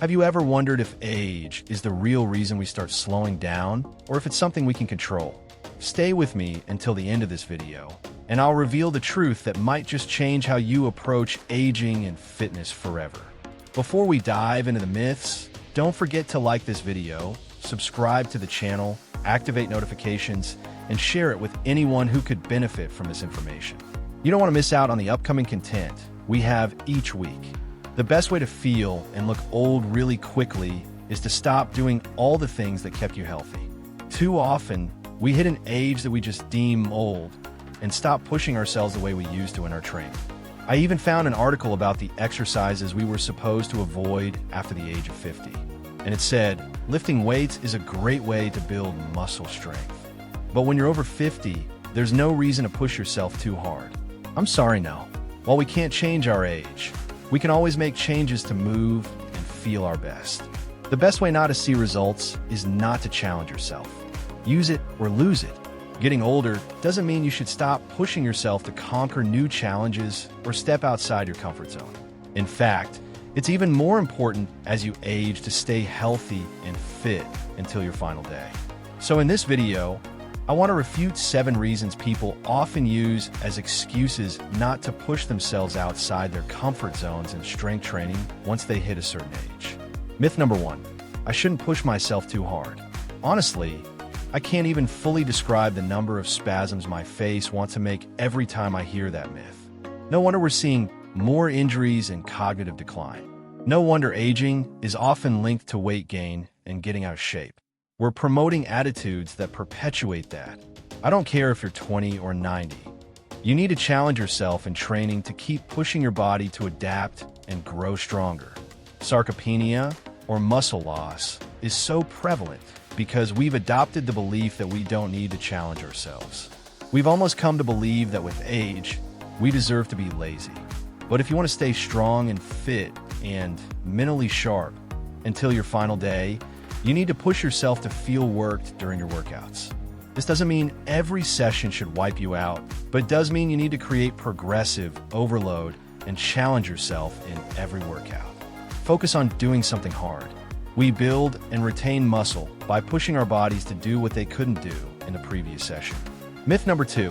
Have you ever wondered if age is the real reason we start slowing down, or if it's something we can control? Stay with me until the end of this video, and I'll reveal the truth that might just change how you approach aging and fitness forever. Before we dive into the myths, don't forget to like this video, subscribe to the channel, activate notifications, and share it with anyone who could benefit from this information. You don't want to miss out on the upcoming content we have each week. The best way to feel and look old really quickly is to stop doing all the things that kept you healthy. Too often, we hit an age that we just deem old and stop pushing ourselves the way we used to in our training. I even found an article about the exercises we were supposed to avoid after the age of 50. And it said, lifting weights is a great way to build muscle strength. But when you're over 50, there's no reason to push yourself too hard. I'm sorry, no. While we can't change our age, we can always make changes to move and feel our best. The best way not to see results is not to challenge yourself. Use it or lose it. Getting older doesn't mean you should stop pushing yourself to conquer new challenges or step outside your comfort zone. In fact, it's even more important as you age to stay healthy and fit until your final day. So in this video, I want to refute 7 reasons people often use as excuses not to push themselves outside their comfort zones in strength training once they hit a certain age. Myth number 1, I shouldn't push myself too hard. Honestly, I can't even fully describe the number of spasms my face wants to make every time I hear that myth. No wonder we're seeing more injuries and cognitive decline. No wonder aging is often linked to weight gain and getting out of shape. We're promoting attitudes that perpetuate that. I don't care if you're 20 or 90. You need to challenge yourself in training to keep pushing your body to adapt and grow stronger. Sarcopenia, or muscle loss, is so prevalent because we've adopted the belief that we don't need to challenge ourselves. We've almost come to believe that with age, we deserve to be lazy. But if you want to stay strong and fit and mentally sharp until your final day, you need to push yourself to feel worked during your workouts. This doesn't mean every session should wipe you out, but it does mean you need to create progressive overload and challenge yourself in every workout. Focus on doing something hard. We build and retain muscle by pushing our bodies to do what they couldn't do in the previous session. Myth number 2,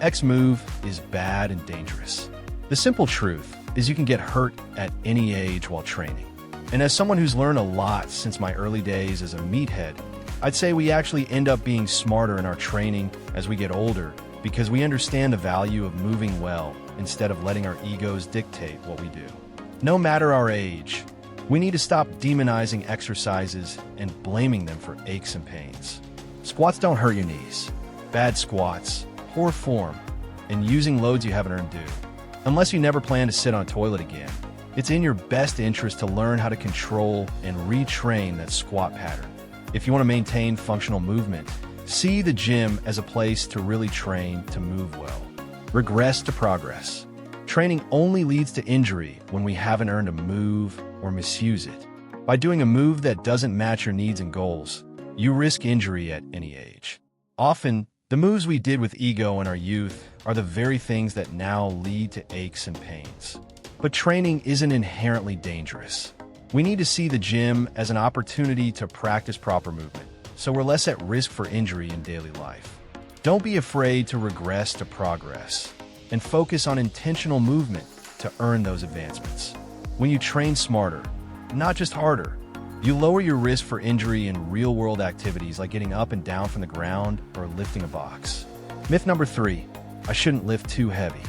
X move is bad and dangerous. The simple truth is you can get hurt at any age while training. And as someone who's learned a lot since my early days as a meathead, I'd say we actually end up being smarter in our training as we get older because we understand the value of moving well instead of letting our egos dictate what we do. No matter our age, we need to stop demonizing exercises and blaming them for aches and pains. Squats don't hurt your knees. Bad squats, poor form, and using loads you haven't earned due. Unless you never plan to sit on a toilet again, it's in your best interest to learn how to control and retrain that squat pattern. If you want to maintain functional movement, see the gym as a place to really train to move well. Regress to progress. Training only leads to injury when we haven't earned a move or misuse it. By doing a move that doesn't match your needs and goals, you risk injury at any age. Often, the moves we did with ego in our youth are the very things that now lead to aches and pains. But training isn't inherently dangerous. We need to see the gym as an opportunity to practice proper movement, so we're less at risk for injury in daily life. Don't be afraid to regress to progress, and focus on intentional movement to earn those advancements. When you train smarter, not just harder, you lower your risk for injury in real-world activities like getting up and down from the ground or lifting a box. Myth number 3, I shouldn't lift too heavy.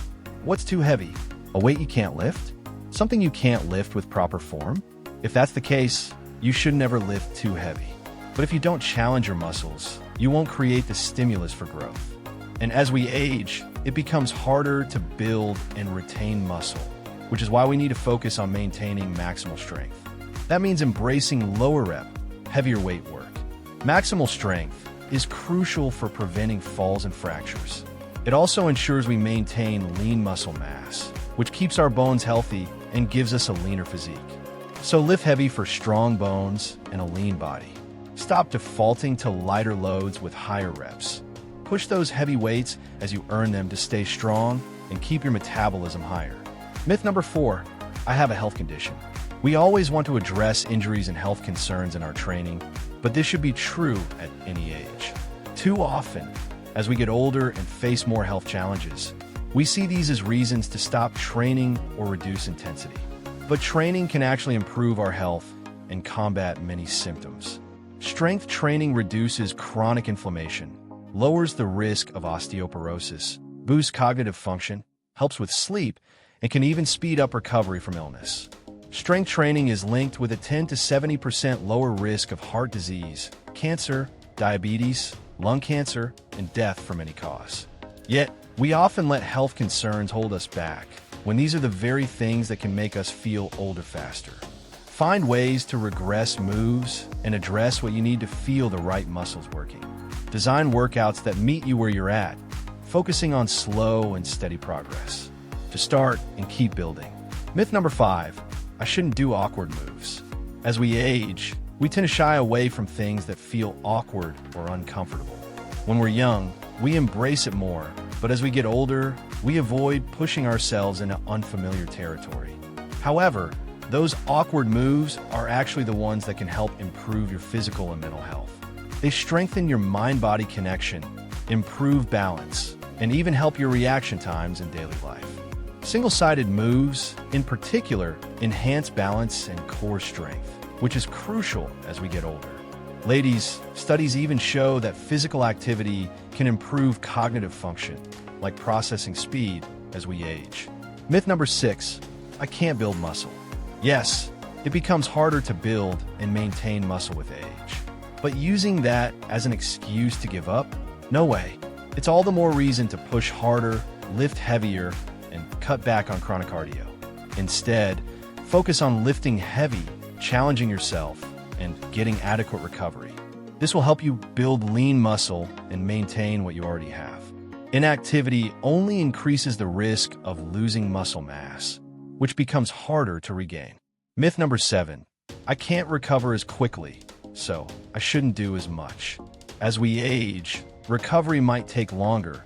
What's too heavy? A weight you can't lift? Something you can't lift with proper form? If that's the case, you should never lift too heavy. But if you don't challenge your muscles, you won't create the stimulus for growth. And as we age, it becomes harder to build and retain muscle, which is why we need to focus on maintaining maximal strength. That means embracing lower rep, heavier weight work. Maximal strength is crucial for preventing falls and fractures. It also ensures we maintain lean muscle mass, which keeps our bones healthy and gives us a leaner physique. So lift heavy for strong bones and a lean body. Stop defaulting to lighter loads with higher reps. Push those heavy weights as you earn them to stay strong and keep your metabolism higher. Myth number 4, I have a health condition. We always want to address injuries and health concerns in our training, but this should be true at any age. Too often, as we get older and face more health challenges, we see these as reasons to stop training or reduce intensity. But training can actually improve our health and combat many symptoms. Strength training reduces chronic inflammation, lowers the risk of osteoporosis, boosts cognitive function, helps with sleep, and can even speed up recovery from illness. Strength training is linked with a 10 to 70% lower risk of heart disease, cancer, diabetes, lung cancer, and death from any cause. Yet, we often let health concerns hold us back, when these are the very things that can make us feel older faster. Find ways to regress moves and address what you need to feel the right muscles working. Design workouts that meet you where you're at, focusing on slow and steady progress. To start and keep building. Myth number 5, I shouldn't do awkward moves. As we age, we tend to shy away from things that feel awkward or uncomfortable. When we're young, we embrace it more, but as we get older, we avoid pushing ourselves into unfamiliar territory. However, those awkward moves are actually the ones that can help improve your physical and mental health. They strengthen your mind-body connection, improve balance, and even help your reaction times in daily life. Single-sided moves, in particular, enhance balance and core strength, which is crucial as we get older. Ladies, studies even show that physical activity can improve cognitive function, like processing speed, as we age. Myth number 6, I can't build muscle. Yes, it becomes harder to build and maintain muscle with age. But using that as an excuse to give up? No way. It's all the more reason to push harder, lift heavier, and cut back on chronic cardio. Instead, focus on lifting heavy, challenging yourself, and getting adequate recovery. This will help you build lean muscle and maintain what you already have. Inactivity only increases the risk of losing muscle mass, which becomes harder to regain. Myth number 7, I can't recover as quickly, so I shouldn't do as much. As we age, recovery might take longer,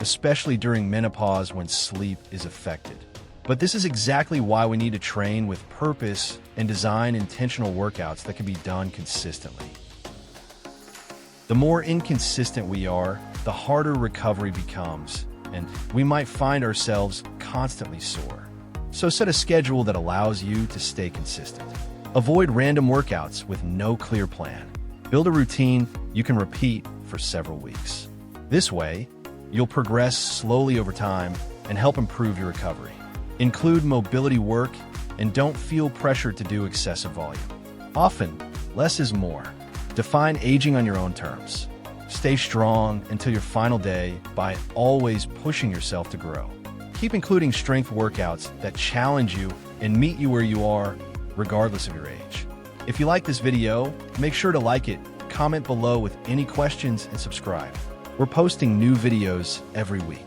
especially during menopause when sleep is affected. But this is exactly why we need to train with purpose and design intentional workouts that can be done consistently. The more inconsistent we are, the harder recovery becomes, and we might find ourselves constantly sore. So set a schedule that allows you to stay consistent. Avoid random workouts with no clear plan. Build a routine you can repeat for several weeks. This way, you'll progress slowly over time and help improve your recovery. Include mobility work and don't feel pressure to do excessive volume. Often, less is more. Define aging on your own terms. Stay strong until your final day by always pushing yourself to grow. Keep including strength workouts that challenge you and meet you where you are, regardless of your age. If you like this video, make sure to like it, comment below with any questions, and subscribe. We're posting new videos every week.